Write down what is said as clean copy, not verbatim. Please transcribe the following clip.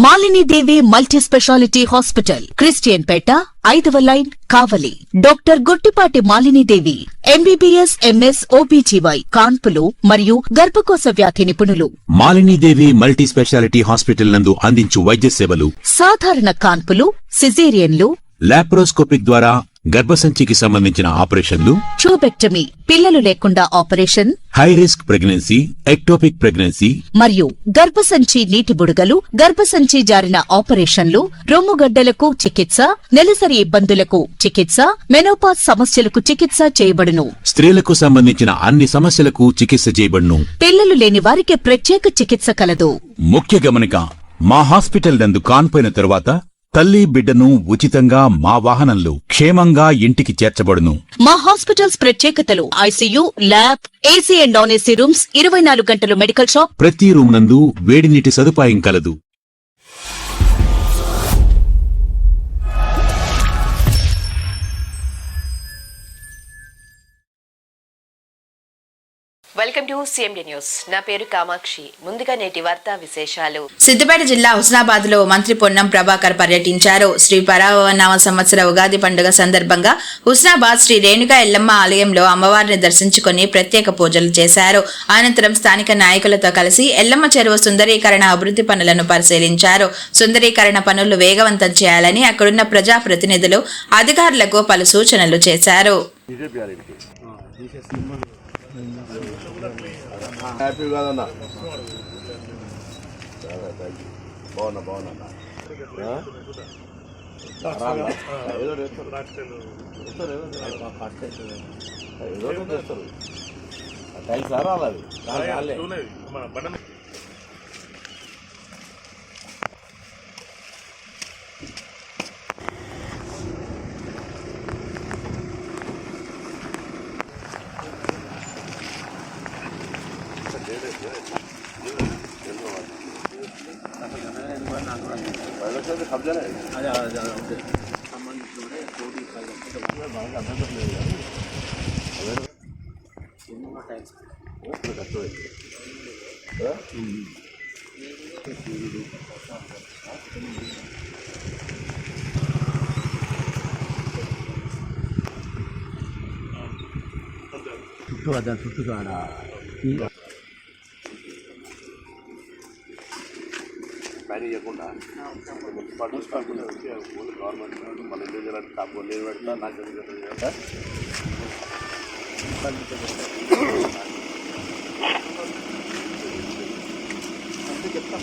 Malinidevi multi speciality hospital, Christian Peta, 5వ line, Kavali. Doctor Guttipati Malinidevi, MBBS, MS, OBGY, కాన్పులు మరియు గర్భకోశ వ్యాధి నిపుణులు. మాలినీదేవి మల్టీ స్పెషాలిటీ హాస్పిటల్ నందు అందించు వైద్య సేవలు: సాధారణ కాన్పులు, సిజేరియన్లు, లాప్రోస్కోపిక్ ద్వారా గర్భసంచికి సంబంధించిన ఆపరేషన్లు, ట్యూబెక్టమీ, పిల్లలు లేకుండా operation, high risk pregnancy, ectopic pregnancy మరియు గర్భసంచి నీటి బుడగలు, గర్భసంచి జారిన ఆపరేషన్లు, రొమ్ముగడ్డలకు చికిత్స, నెలసరి ఇబ్బందులకు చికిత్స, మెనోపాజ్ సమస్యలకు చికిత్స చేయబడును. స్త్రీలకు సంబంధించిన అన్ని సమస్యలకు చికిత్స చేయబడును. పిల్లలు లేని వారికి ప్రత్యేక చికిత్స కలదు. ముఖ్య గమనిక: మా హాస్పిటల్ నందు కాన్పోయిన తరువాత తల్లి బిడ్డను ఉచితంగా మా వాహనంలో క్షేమంగా ఇంటికి చేర్చబడును. మా హాస్పిటల్స్ ప్రత్యేకతలు: ICU, lab, AC and non AC rooms, 24 గంటలు మెడికల్ షాప్, ప్రతి రూమ్ నందు వేడి నీటి సదుపాయం కలదు. Welcome to CMD news. నా పేరు కామాక్షి. ముందుగా నేటి వార్తా విశేషాలు. సిద్దిపేట జిల్లా హుస్నాబాద్ లో మంత్రి పొన్నం ప్రభాకర్ పర్యటించారు. శ్రీ పరావనామ సంవత్సర ఉగాది పండుగ సందర్భంగా హుస్నాబాద్ శ్రీ రేణుకా ఎల్లమ్మ ఆలయంలో అమ్మవారిని దర్శించుకుని ప్రత్యేక పూజలు చేశారు. అనంతరం స్థానిక నాయకులతో కలిసి ఎల్లమ్మ చెరువు సుందరీకరణ అభివృద్ధి పనులను పరిశీలించారు. సుందరీకరణ పనులు వేగవంతం చేయాలని అక్కడున్న ప్రజాప్రతినిధులు అధికారులకు పలు సూచనలు చేశారు. హ్యాపీ కాదన్నా, బాగున్నా ఏదో చేస్తారు టైల్స్ రాలేదు. చుట్టూ కాడ పని చేయకుండా మున్సిపాలిటీ గవర్నమెంట్ మన ఇండివిజువల్ కాపు నేను పెడతా నాకు చెప్తా.